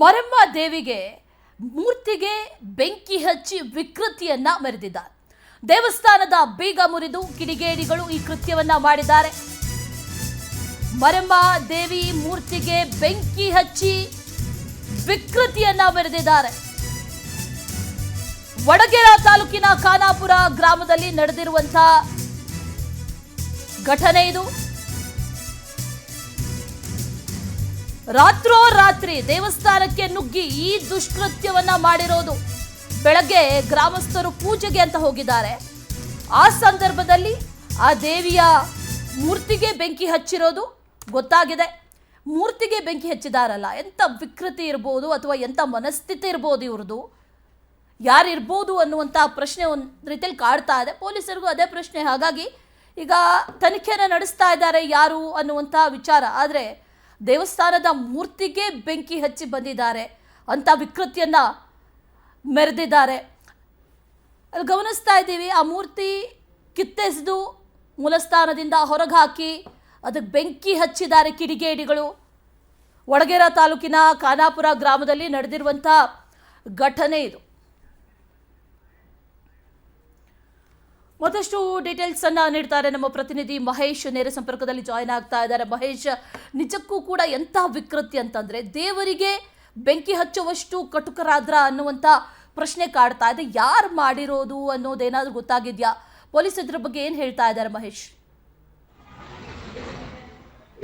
ಮರಮ್ಮ ದೇವಿಗೆ ಮೂರ್ತಿಗೆ ಬೆಂಕಿ ಹಚ್ಚಿ ವಿಕೃತಿಯನ್ನ ಮೆರೆದಿದ್ದಾರೆ. ದೇವಸ್ಥಾನದ ಬೀಗ ಮುರಿದು ಕಿಡಿಗೇಡಿಗಳು ಈ ಕೃತ್ಯವನ್ನ ಮಾಡಿದ್ದಾರೆ. ಮರಮ್ಮ ದೇವಿ ಮೂರ್ತಿಗೆ ಬೆಂಕಿ ಹಚ್ಚಿ ವಿಕೃತಿಯನ್ನ ಮೆರೆದಿದ್ದಾರೆ. ವಡಗೇರಾ ತಾಲೂಕಿನ ಖಾನಾಪುರ ಗ್ರಾಮದಲ್ಲಿ ನಡೆದಿರುವಂತಹ ಘಟನೆ ಇದು. ರಾತ್ರೋರಾತ್ರಿ ದೇವಸ್ಥಾನಕ್ಕೆ ನುಗ್ಗಿ ಈ ದುಷ್ಕೃತ್ಯವನ್ನ ಮಾಡಿರೋದು. ಬೆಳಗ್ಗೆ ಗ್ರಾಮಸ್ಥರು ಪೂಜೆಗೆ ಅಂತ ಹೋಗಿದ್ದಾರೆ. ಆ ಸಂದರ್ಭದಲ್ಲಿ ಆ ದೇವಿಯ ಮೂರ್ತಿಗೆ ಬೆಂಕಿ ಹಚ್ಚಿರೋದು ಗೊತ್ತಾಗಿದೆ. ಮೂರ್ತಿಗೆ ಬೆಂಕಿ ಹಚ್ಚಿದಾರಲ್ಲ, ಎಂಥ ವಿಕೃತಿ ಇರ್ಬೋದು ಅಥವಾ ಎಂಥ ಮನಸ್ಥಿತಿ ಇರ್ಬೋದು ಇವ್ರದ್ದು, ಯಾರಿರ್ಬೋದು ಅನ್ನುವಂಥ ಪ್ರಶ್ನೆ ಒಂದು ರೀತಿಯಲ್ಲಿ ಕಾಡ್ತಾ ಇದೆ. ಪೊಲೀಸರಿಗೂ ಅದೇ ಪ್ರಶ್ನೆ. ಹಾಗಾಗಿ ಈಗ ತನಿಖೆನ ನಡೆಸ್ತಾ ಇದ್ದಾರೆ ಯಾರು ಅನ್ನುವಂಥ ವಿಚಾರ. ಆದರೆ ದೇವಸ್ಥಾನದ ಮೂರ್ತಿಗೆ ಬೆಂಕಿ ಹಚ್ಚಿ ಬಂದಿದ್ದಾರೆ, ಅಂಥ ವಿಕೃತಿಯನ್ನ ಮೆರೆದಿದ್ದಾರೆ. ಅಲ್ಲಿ ಗಮನಿಸ್ತಾ ಇದ್ದೀವಿ, ಆ ಮೂರ್ತಿ ಕಿತ್ತೆಸೆದು ಮೂಲಸ್ಥಾನದಿಂದ ಹೊರಗೆ ಹಾಕಿ ಅದಕ್ಕೆ ಬೆಂಕಿ ಹಚ್ಚಿದ್ದಾರೆ ಕಿಡಿಗೇಡಿಗಳು. ವಡಗೇರಾ ತಾಲೂಕಿನ ಖಾನಾಪುರ ಗ್ರಾಮದಲ್ಲಿ ನಡೆದಿರುವಂಥ ಘಟನೆ ಇದು. ಮತ್ತಷ್ಟು ಡೀಟೇಲ್ಸ್ ಅನ್ನ ನೀಡ್ತಾರೆ ನಮ್ಮ ಪ್ರತಿನಿಧಿ ಮಹೇಶ್. ನೇರ ಸಂಪರ್ಕದಲ್ಲಿ ಜಾಯಿನ್ ಆಗ್ತಾ ಇದ್ದಾರೆ. ಮಹೇಶ್, ನಿಜಕ್ಕೂ ಕೂಡ ಎಂಥ ವಿಕೃತಿ ಅಂತಂದ್ರೆ ದೇವರಿಗೆ ಬೆಂಕಿ ಹಚ್ಚುವಷ್ಟು ಕಟುಕರಾದ್ರ ಅನ್ನುವಂಥ ಪ್ರಶ್ನೆ ಕಾಡ್ತಾ ಇದೆ. ಯಾರು ಮಾಡಿರೋದು ಅನ್ನೋದೇನಾದ್ರೂ ಗೊತ್ತಾಗಿದ್ಯಾ? ಪೊಲೀಸ್ ಇದ್ರ ಬಗ್ಗೆ ಏನ್ ಹೇಳ್ತಾ ಇದ್ದಾರೆ ಮಹೇಶ್?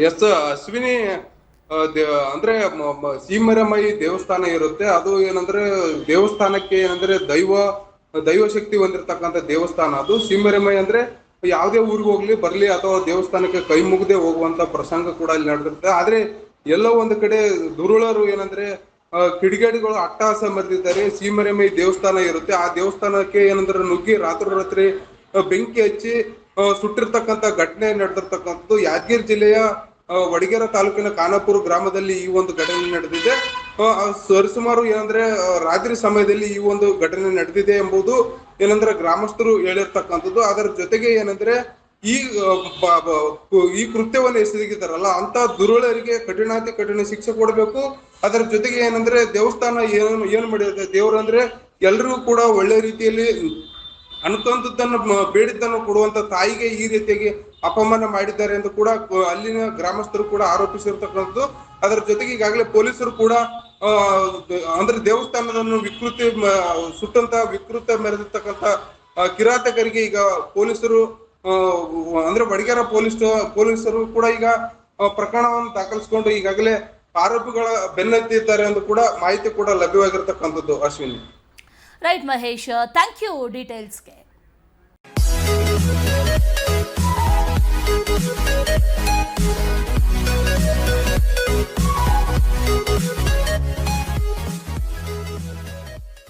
ಎಸ್ ಅಶ್ವಿನಿ, ಅಂದ್ರೆ ಸೀಮರಮಯಿ ದೇವಸ್ಥಾನ ಇರುತ್ತೆ. ಅದು ಏನಂದ್ರೆ ದೇವಸ್ಥಾನಕ್ಕೆ ಏನಂದ್ರೆ ದೈವ ಶಕ್ತಿ ಹೊಂದಿರತಕ್ಕಂಥ ದೇವಸ್ಥಾನ ಅದು. ಸೀಮರಮಯಿ ಅಂದ್ರೆ ಯಾವುದೇ ಊರಿಗೆ ಹೋಗ್ಲಿ ಬರ್ಲಿ ಅಥವಾ ದೇವಸ್ಥಾನಕ್ಕೆ ಕೈ ಮುಗದೆ ಹೋಗುವಂತ ಪ್ರಸಂಗ ಕೂಡ ಇಲ್ಲಿ ನಡೆದಿರುತ್ತೆ. ಆದ್ರೆ ಎಲ್ಲೋ ಒಂದು ಕಡೆ ದುರುಳರು ಏನಂದ್ರೆ ಕಿಡಿಗೇಡಿಗಳು ಅಟ್ಟಹಾಸ ಮೆರೆದಿದ್ದಾರೆ. ಸೀಮರಮಯಿ ದೇವಸ್ಥಾನ ಇರುತ್ತೆ, ಆ ದೇವಸ್ಥಾನಕ್ಕೆ ಏನಂದ್ರೆ ನುಗ್ಗಿ ರಾತ್ರಿ ಬೆಂಕಿ ಹಚ್ಚಿ ಸುಟ್ಟಿರ್ತಕ್ಕಂಥ ಘಟನೆ ನಡೆದಿರ್ತಕ್ಕಂಥದ್ದು ಯಾದಗಿರಿ ಜಿಲ್ಲೆಯ ವಡಗೇರಾ ತಾಲೂಕಿನ ಖಾನಾಪುರ ಗ್ರಾಮದಲ್ಲಿ ಈ ಒಂದು ಘಟನೆ ನಡೆದಿದೆ. ಸರಿಸುಮಾರು ಏನಂದ್ರೆ ರಾತ್ರಿ ಸಮಯದಲ್ಲಿ ಈ ಒಂದು ಘಟನೆ ನಡೆದಿದೆ ಎಂಬುದು ಏನಂದ್ರೆ ಗ್ರಾಮಸ್ಥರು ಹೇಳಿರ್ತಕ್ಕಂಥದ್ದು. ಅದರ ಜೊತೆಗೆ ಏನಂದ್ರೆ ಈ ಕೃತ್ಯವನ್ನು ಎಸಗಿದಾರಲ್ಲ ಅಂತ ದುರುಳರಿಗೆ ಕಠಿಣಾತಿ ಕಠಿಣ ಶಿಕ್ಷೆ ಕೊಡಬೇಕು. ಅದರ ಜೊತೆಗೆ ಏನಂದ್ರೆ ದೇವಸ್ಥಾನ ಏನ್ ಮಾಡಿರುತ್ತೆ, ದೇವರಂದ್ರೆ ಎಲ್ರಿಗೂ ಕೂಡ ಒಳ್ಳೆ ರೀತಿಯಲ್ಲಿ ಅನ್ಕೊಂತದ್ದನ್ನು ಬೇಡಿದ್ದನ್ನು ಕೊಡುವಂತ ತಾಯಿಗೆ ಈ ರೀತಿಯಾಗಿ ಅಪಮಾನ ಮಾಡಿದ್ದಾರೆ ಎಂದು ಕೂಡ ಅಲ್ಲಿನ ಗ್ರಾಮಸ್ಥರು ಕೂಡ ಆರೋಪಿಸಿರ್ತಕ್ಕಂಥದ್ದು. ಅದರ ಜೊತೆಗೆ ಈಗಾಗಲೇ ಪೊಲೀಸರು ಕೂಡ ಅಂದ್ರೆ ದೇವಸ್ಥಾನವನ್ನು ಸುಟ್ಟಂತ ವಿಕೃತ ಮೆರೆದಿರ್ತಕ್ಕಂಥ ಕಿರಾತಕರಿಗೆ ಈಗ ಪೊಲೀಸರು ಅಂದ್ರೆ ವಡಗೇರಾ ಪೊಲೀಸರು ಕೂಡ ಈಗ ಪ್ರಕರಣವನ್ನು ದಾಖಲಿಸಿಕೊಂಡು ಈಗಾಗಲೇ ಆರೋಪಿಗಳ ಬೆನ್ನತ್ತಿದ್ದಾರೆ ಎಂದು ಕೂಡ ಮಾಹಿತಿ ಕೂಡ ಲಭ್ಯವಾಗಿರ್ತಕ್ಕಂಥದ್ದು. Ashwini. Right Mahesh, thank you ಡೀಟೇಲ್ಸ್ಗೆ.